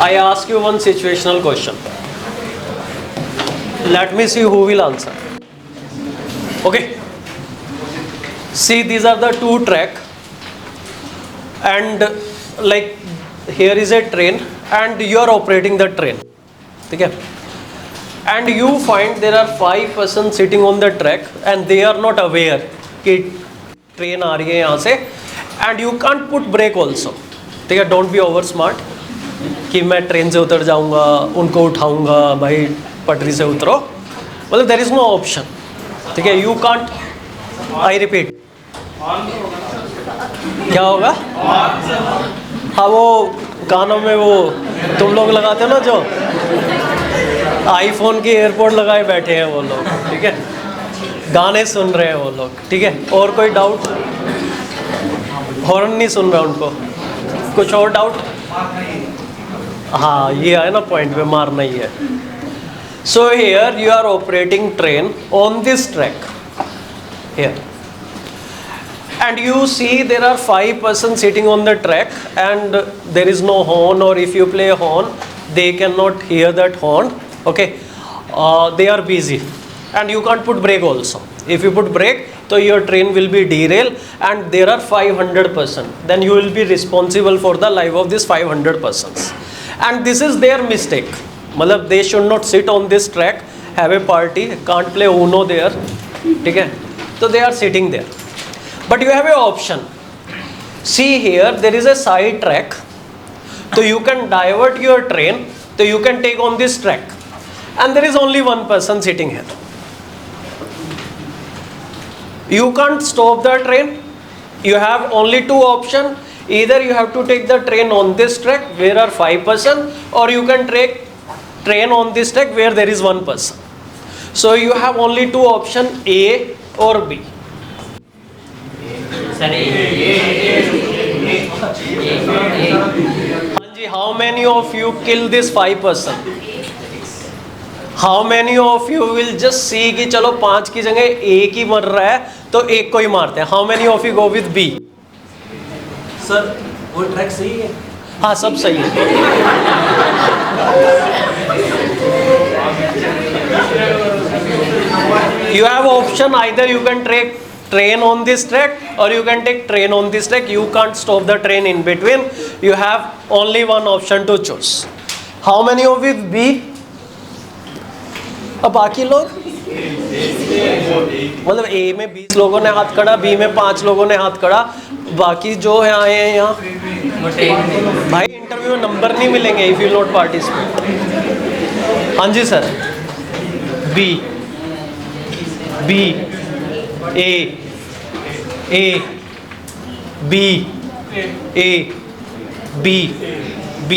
I ask you one situational question. Let me see who will answer. Okay. See, these are the two track, and like here is a train, and you are operating the train. Okay. And you find there are 5 persons sitting on the track, and they are not aware कि train आ रही है यहाँ से, and you can't put brake also. ठीक है, don't be over smart कि मैं train से उतर जाऊंगा, उनको उठाऊंगा, भाई पटरी से उतरो, मतलब there is no option. ठीक है, you can't. I repeat. क्या होगा? हाँ, वो कानों में वो तुम लोग लगाते हो ना, जो आईफोन की एयरपोर्ट लगाए बैठे हैं वो लोग, ठीक है, गाने सुन रहे हैं वो लोग, ठीक है. और कोई डाउट? हॉर्न नहीं सुन रहा उनको, कुछ और डाउट? हाँ, ये है ना पॉइंट पे, मारना ही है. So here you are operating train on this track here, and you see there are 5 persons sitting on the track, and there is no horn, or if you play a horn they cannot hear that horn. Okay, they are busy, and you can't put brake also. If you put brake, so your train will be derailed, and there are 500 persons, then you will be responsible for the life of these 500 persons, and this is their mistake. मतलब they should not sit on this track, have a party, can't play Uno there, ठीक है, so they are sitting there. But you have an option. See here, there is a side track, so you can divert your train, so you can take on this track, and there is only one person sitting here. You can't stop the train. You have only 2 options. Either you have to take the train on this track where are 5 persons, or you can take train on this track where there is 1 person. So you have only 2 options, A or B. How many of you kill this 5 person? How many of you will just see कि चलो 5 की जगह एक ही मर रहा है तो एक को ही मारते हैं? How many of you go with B? Sir वो ट्रैक सही है? हाँ, सब सही है. You have option, either you can take train on this track, or you can take train on this track. You can't stop the train in between. You have only one option to choose. How many of you B? अब बाकी लोग, मतलब A में 20 लोगों ने हाथ खड़ा, B में 5 लोगों ने हाथ खड़ा, बाकी जो है आए हैं यहाँ, भाई इंटरव्यू में नंबर नहीं मिलेंगे इफ यू नॉट पार्टिसिपेट. हाँ जी sir. B, A, B, A, B, B.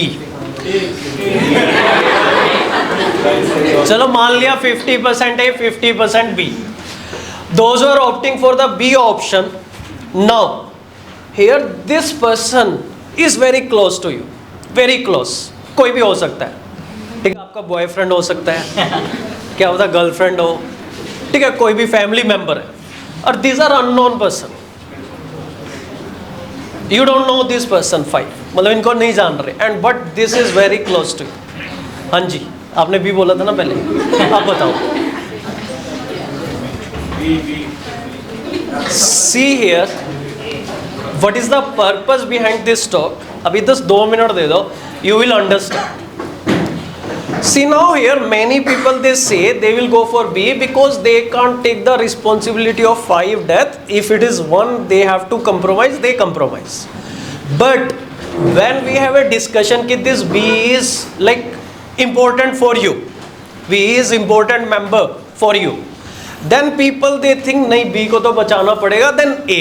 चलो मान लिया 50% A, 50% B. Those who are opting for the B option, now here this person is very close to you, very close. कोई भी हो सकता है, ठीक है, आपका बॉयफ्रेंड हो सकता है, क्या होता है गर्लफ्रेंड हो, ठीक है, कोई भी फैमिली मेंबर है, और these are unknown person. You don't know this person 5, मतलब इनको नहीं जान रहे, and but this is very close to you. हाँ जी, आपने भी बोला था ना पहले, आप बताओ. See here, what is the purpose behind this talk? अभी 2 मिनट दे दो, you will understand. See now here, many people they say they will go for B because they can't take the responsibility of 5 death. If it is 1, they have to compromise, they compromise. But when we have a discussion that this B is like important for you, B is important member for you, then people they think nahi B को तो बचाना पड़ेगा, then A.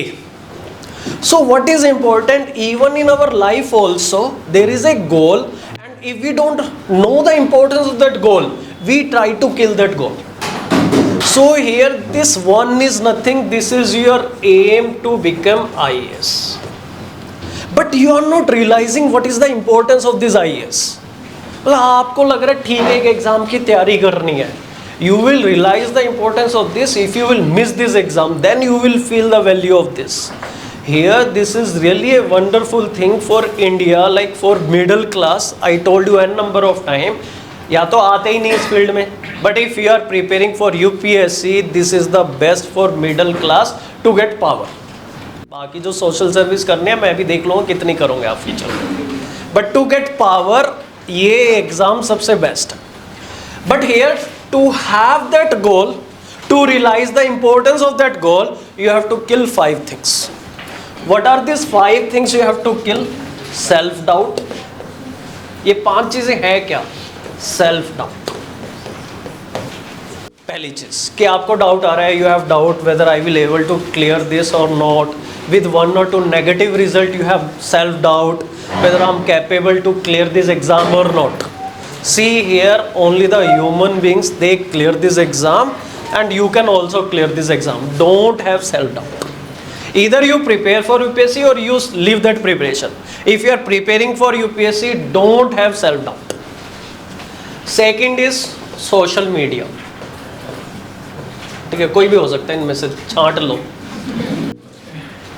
So what is important, even in our life also there is a goal, and if we don't know the importance of that goal, we try to kill that goal. So here this one is nothing, this is your aim to become IAS, but you are not realizing what is the importance of this IAS. मतलब आपको लग रहा है ठीक है एक exam की तैयारी करनी है, you will realize the importance of this if you will miss this exam, then you will feel the value of this. here this is really a wonderful thing for India, like for middle class. I told you n number of time, या तो आते ही नहीं इस field में, but if you are preparing for UPSC this is the best for middle class to get power. बाकी जो social service करनी है मैं भी देख लूँगा कितनी करोगे आप फ्यूचर में, बट टू गेट पावर ये एग्जाम सबसे बेस्ट है. But here to have that goal, to realize the importance of that goal, you have to kill 5 things. What are these 5 things you have to kill? Self doubt. ये 5 चीजें हैं क्या? Self doubt. पहली चीज कि आपको doubt आ रहा है, you have doubt whether I will able to clear this or not. With 1 or 2 negative result you have self doubt whether I'm capable to clear this exam or not. See here, only the human beings they clear this exam. And you can also clear this exam. Don't have self-doubt. Either you prepare for UPSC or you leave that preparation. If you are preparing for UPSC, don't have self-doubt. Second is social media. ठीक है, कोई भी हो सकता है इनमें से, छांट लो.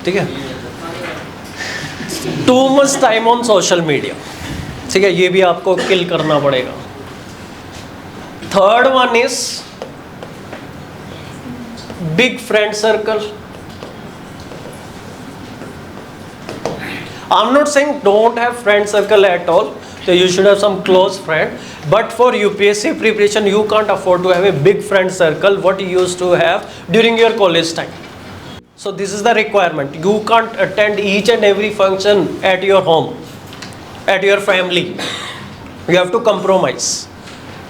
ठीक है, too much time on social media. ठीक है, ये भी आपको किल करना पड़ेगा. Third one is big friend circle. I'm not saying don't have friend circle at all, so you should have some close friend, but for UPSC preparation you can't afford to have a big friend circle what you used to have during your college time. So this is the requirement. You can't attend each and every function at your home, at your family. You have to compromise.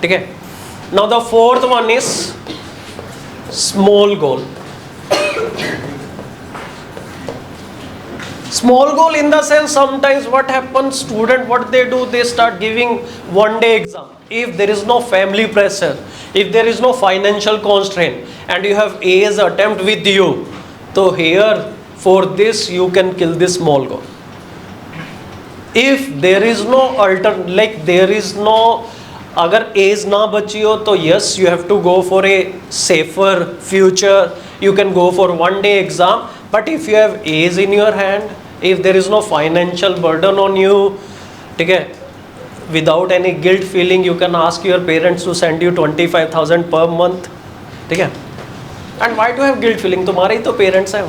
Okay. Now the fourth one is small goal. Small goal in the sense, sometimes what happens, student what they do, they start giving one day exam. If there is no family pressure, if there is no financial constraint and you have A's attempt with you, so here for this you can kill this small goal. If there is no like there is no, अगर age ना बची हो तो yes you have to go for a safer future, you can go for 1 day exam. But if you have age in your hand, if there is no financial burden on you, ठीक है, without any guilt feeling you can ask your parents to send you 25,000 पर month. ठीक है, and why to have guilt feeling? तुम्हारे ही तो parents हैं,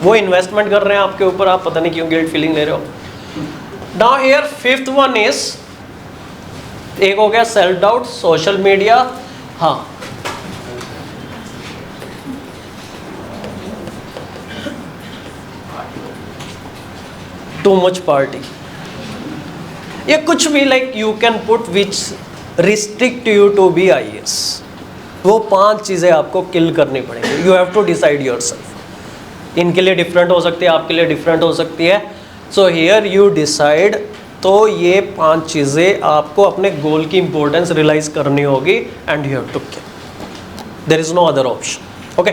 वो इन्वेस्टमेंट कर रहे हैं आपके ऊपर, आप पता नहीं क्यों गिल्ट फीलिंग ले रहे हो. Now here fifth one is, एक हो गया सेल्फ डाउट, सोशल मीडिया. हाँ, टू मच पार्टी, ये कुछ भी like you can put which restrict you to be IAS. वो 5 चीज़ें आपको किल करनी पड़ेगी. You have to decide yourself. इनके लिए डिफरेंट हो सकती है, आपके लिए डिफरेंट हो सकती है. So here you decide. तो ये 5 चीज़ें आपको अपने गोल की इंपॉर्टेंस रियलाइज करनी होगी and you have to kill. There is no other option. Okay.